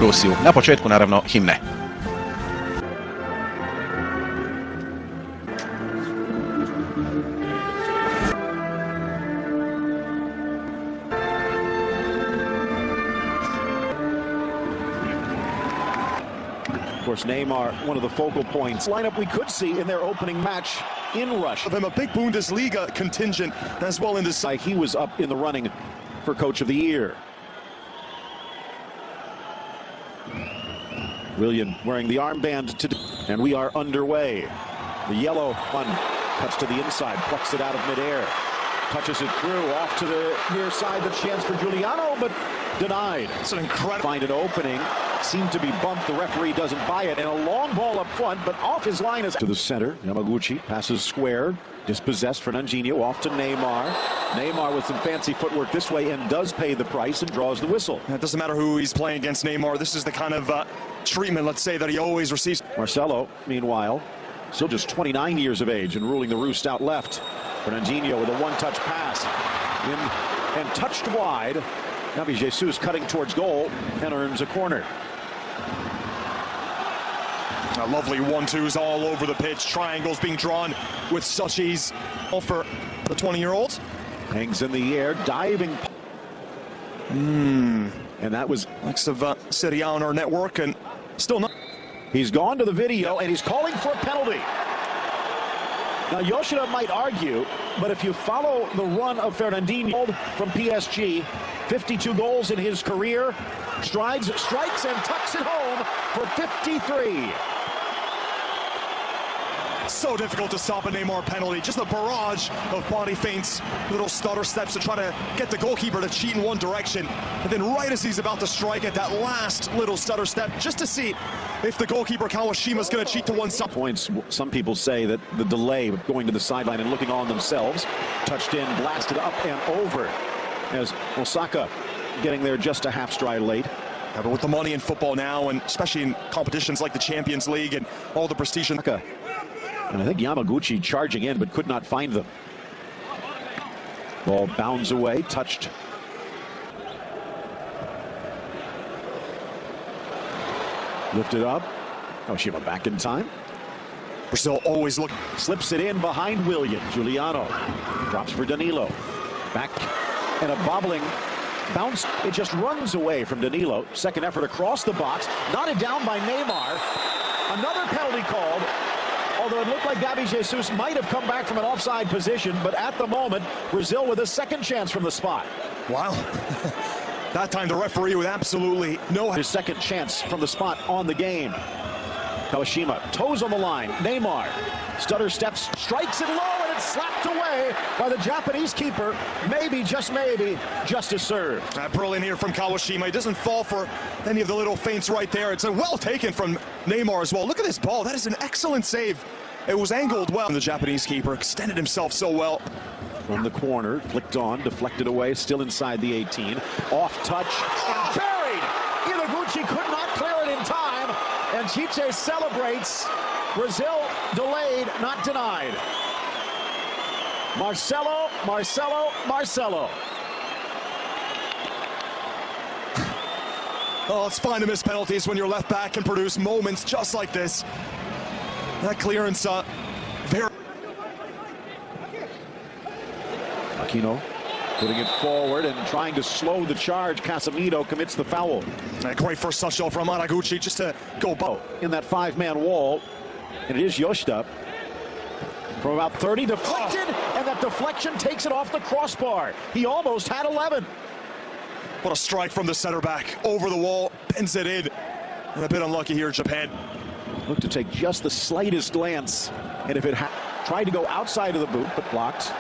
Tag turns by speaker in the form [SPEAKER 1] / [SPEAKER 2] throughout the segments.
[SPEAKER 1] Rusiju. Na početku naravno himne.
[SPEAKER 2] Of course, Neymar, one of the focal points. Lineup we could see in their opening match in Russia.
[SPEAKER 3] Of him, a big Bundesliga contingent as well in this.
[SPEAKER 2] He was up in the running for Coach of the Year. William wearing the armband and we are underway. The yellow one cuts to the inside, plucks it out of midair, touches it through off to the near side. The chance for Giuliano, but denied.
[SPEAKER 3] It's an incredible.
[SPEAKER 2] Find an opening. Seemed to be bumped. The referee doesn't buy it, and a long ball up front, but off his line is to the center. Yamaguchi passes square, dispossessed. Fernandinho off to Neymar. Neymar with some fancy footwork this way and does pay the price and draws the whistle.
[SPEAKER 3] It doesn't matter who he's playing against. Neymar, this is the kind of treatment, let's say, that he always receives.
[SPEAKER 2] Marcelo, meanwhile, still just 29 years of age and ruling the roost out left. Fernandinho with a one-touch pass in and touched wide. Gabriel Jesus cutting towards goal and earns a corner.
[SPEAKER 3] Lovely 1-2s all over the pitch. Triangles being drawn with such ease for the 20-year-old.
[SPEAKER 2] Hangs in the air, diving. And that was
[SPEAKER 3] likes of Serie A on our network, and still not.
[SPEAKER 2] He's gone to the video and he's calling for a penalty. Now Yoshida might argue, but if you follow the run of Fernandinho from PSG, 52 goals in his career, strides, strikes, and tucks it home for 53.
[SPEAKER 3] So difficult to stop a Neymar penalty. Just a barrage of body feints, little stutter steps to try to get the goalkeeper to cheat in one direction. And then right as he's about to strike at that last little stutter step, just to see if the goalkeeper Kawashima's going to cheat to one side.
[SPEAKER 2] Points, some people say that the delay of going to the sideline and looking on themselves, touched in, blasted up and over, as Osaka getting there just a half stride late.
[SPEAKER 3] Yeah, but with the money in football now, and especially in competitions like the Champions League and all the prestige.
[SPEAKER 2] And I think Yamaguchi charging in, but could not find them. Ball bounds away, touched. Lifted up. Kawashima back in time.
[SPEAKER 3] Brazil always looking.
[SPEAKER 2] Slips it in behind William. Giuliano drops for Danilo. Back and a bobbling bounce. It just runs away from Danilo. Second effort across the box. Knotted down by Neymar. Another penalty called. Although it looked like Gabriel Jesus might have come back from an offside position, but at the moment, Brazil with a second chance from the spot.
[SPEAKER 3] Wow. That time the referee with absolutely no...
[SPEAKER 2] His second chance from the spot on the game. Kawashima, toes on the line. Neymar, stutter steps, strikes it low, and it's slapped away by the Japanese keeper. Maybe, just maybe, justice served.
[SPEAKER 3] Brilliant here from Kawashima. He doesn't fall for any of the little feints right there. It's a well taken from Neymar as well. Look at this ball. That is an excellent save. It was angled well. And the Japanese keeper extended himself so well.
[SPEAKER 2] From the corner, flicked on, deflected away, still inside the 18. Off touch, and buried! Yamaguchi could not clear it in time, and Chiche celebrates. Brazil delayed, not denied. Marcelo, Marcelo, Marcelo.
[SPEAKER 3] Oh, it's fine to miss penalties when your left back can produce moments just like this. That clearance, very...
[SPEAKER 2] Makino putting it forward and trying to slow the charge. Casemiro commits the foul.
[SPEAKER 3] A great first touch though from Araguchi just to go
[SPEAKER 2] in that five-man wall. And it is Yoshida from about 30, deflected, and that deflection takes it off the crossbar. He almost had 11.
[SPEAKER 3] What a strike from the center back over the wall, pins it in. And a bit unlucky here, Japan.
[SPEAKER 2] Looked to take just the slightest glance, and if it tried to go outside of the boot, but blocked.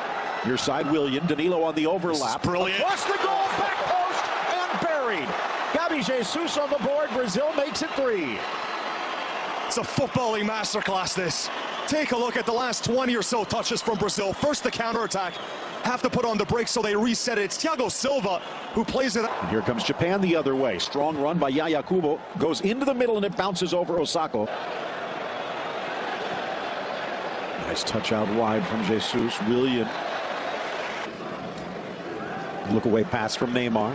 [SPEAKER 2] Your side, William. Danilo on the overlap.
[SPEAKER 3] Brilliant.
[SPEAKER 2] Across the goal, back post, and buried. Gabriel Jesus on the board. Brazil makes it 3.
[SPEAKER 3] It's a footballing masterclass, this. Take a look at the last 20 or so touches from Brazil. First, the counterattack. Have to put on the brakes, so they reset it. It's Thiago Silva who plays it.
[SPEAKER 2] And here comes Japan the other way. Strong run by Yaya Kubo. Goes into the middle, and it bounces over Osaka. Nice touch out wide from Jesus. William. Look away pass from Neymar.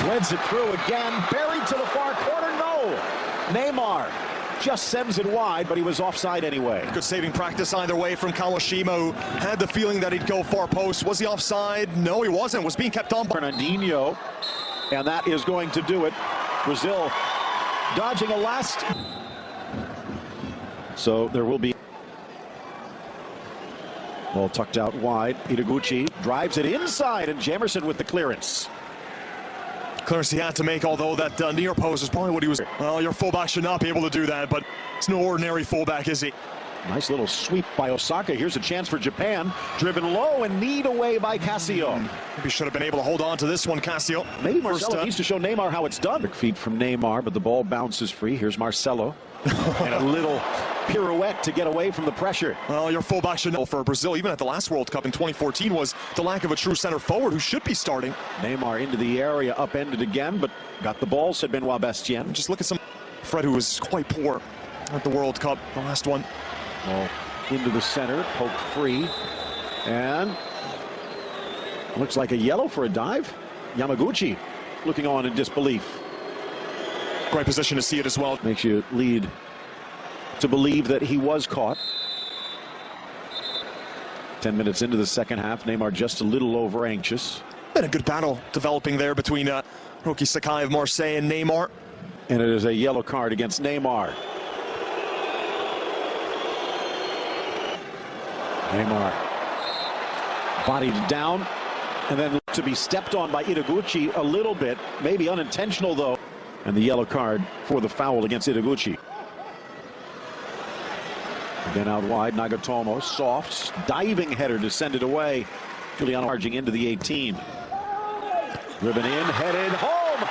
[SPEAKER 2] Threads it through again. Buried to the far corner. just sends it wide, but he was offside anyway.
[SPEAKER 3] Good saving practice either way from Kawashima, who had the feeling that he'd go far post. Was he offside? No, he wasn't. Was being kept on by
[SPEAKER 2] Fernandinho, and that is going to do it. Brazil dodging a last. So there will be ball tucked out wide. Itaguchi drives it inside, and Jamerson with the clearance.
[SPEAKER 3] Clearance he had to make, although that near post is probably what he was. Well, your fullback should not be able to do that, but it's no ordinary fullback, is he?
[SPEAKER 2] Nice little sweep by Osaka. Here's a chance for Japan. Driven low and kneed away by Cassio.
[SPEAKER 3] Maybe should have been able to hold on to this one, Cassio.
[SPEAKER 2] Maybe Marcelo needs to show Neymar how it's done. Feet from Neymar, but the ball bounces free. Here's Marcelo. And a little pirouette to get away from the pressure.
[SPEAKER 3] Well, your fullback should know for Brazil, even at the last World Cup in 2014, was the lack of a true center forward who should be starting.
[SPEAKER 2] Neymar into the area, upended again, but got the ball, said Benoit Bastien.
[SPEAKER 3] Just look at some Fred, who was quite poor at the World Cup, the last one.
[SPEAKER 2] Ball into the center, poked free, and looks like a yellow for a dive. Yamaguchi looking on in disbelief.
[SPEAKER 3] Great position to see it as well.
[SPEAKER 2] Makes you lead to believe that he was caught. 10 minutes into the second half, Neymar just a little over anxious.
[SPEAKER 3] Been a good battle developing there between Roki Sakai of Marseille and Neymar.
[SPEAKER 2] And it is a yellow card against Neymar. Neymar bodied down and then to be stepped on by Itaguchi a little bit, maybe unintentional though. And the yellow card for the foul against Itaguchi. Again out wide, Nagatomo, soft, diving header to send it away. Giuliano charging into the 18. Driven in, headed home.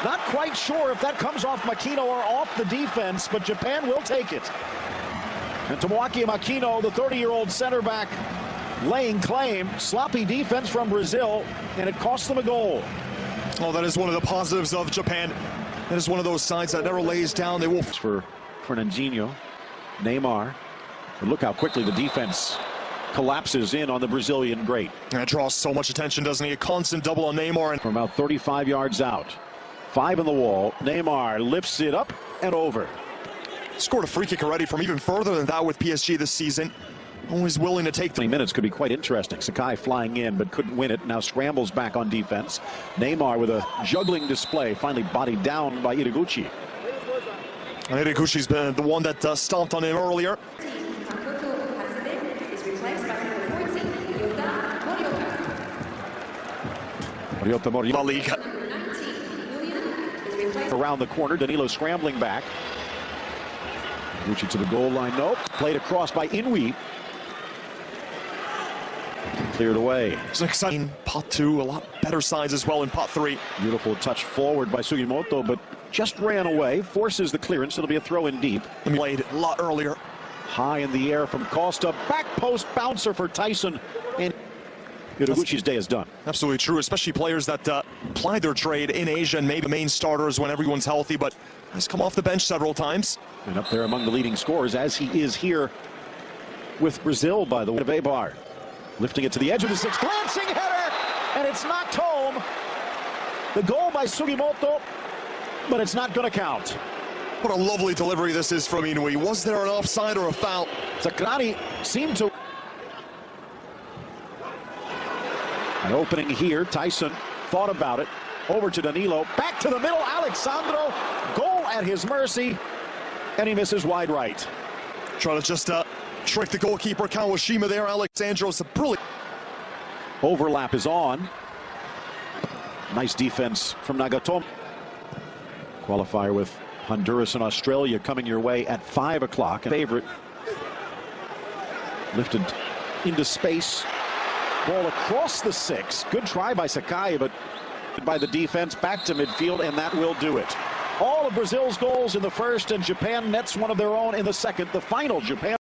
[SPEAKER 2] Not quite sure if that comes off Makino or off the defense, but Japan will take it. And Tomoaki Makino, the 30-year-old center back, laying claim. Sloppy defense from Brazil, and it cost them a goal.
[SPEAKER 3] Oh, that is one of the positives of Japan. That is one of those sides that never lays down. They will.
[SPEAKER 2] For Fernandinho, Neymar. But look how quickly the defense collapses in on the Brazilian great.
[SPEAKER 3] That draws so much attention, doesn't he? A constant double on Neymar.
[SPEAKER 2] From about 35 yards out. 5 in the wall. Neymar lifts it up and over.
[SPEAKER 3] Scored a free kick already from even further than that with PSG this season. Always willing to take
[SPEAKER 2] 20 minutes could be quite interesting. Sakai flying in but couldn't win it. Now scrambles back on defense. Neymar with a juggling display, finally bodied down by Itaguchi.
[SPEAKER 3] And Itaguchi's been the one that stomped on him earlier. La Liga.
[SPEAKER 2] Around the corner, Danilo scrambling back. Itaguchi to the goal line, nope. Played across by Inui. Cleared away.
[SPEAKER 3] It's an exciting pot 2, a lot better sides as well in pot 3.
[SPEAKER 2] Beautiful touch forward by Sugimoto, but just ran away, forces the clearance. It'll be a throw in deep.
[SPEAKER 3] Played a lot earlier.
[SPEAKER 2] High in the air from Costa, back post bouncer for Tyson, and Itaguchi's day is done.
[SPEAKER 3] Absolutely true, especially players that ply their trade in Asia and maybe main starters when everyone's healthy, but has come off the bench several times.
[SPEAKER 2] And up there among the leading scorers, as he is here with Brazil, by the way, of Eibar. Lifting it to the edge of the 6, glancing header, and it's knocked home. The goal by Sugimoto, but it's not going to count.
[SPEAKER 3] What a lovely delivery this is from Inui. Was there an offside or a foul?
[SPEAKER 2] Sakrani seemed to. An opening here, Tyson thought about it. Over to Danilo, back to the middle, Alexandro, goal at his mercy, and he misses wide right.
[SPEAKER 3] Trying to just trick the goalkeeper, Kawashima there. Alexandro's a brilliant.
[SPEAKER 2] Overlap is on. Nice defense from Nagatomo. Qualifier with Honduras and Australia coming your way at 5 o'clock. Favorite. Lifted into space. Ball across the 6. Good try by Sakai, but by the defense back to midfield, and that will do it. All of Brazil's goals in the first, and Japan nets one of their own in the second. The final Japan.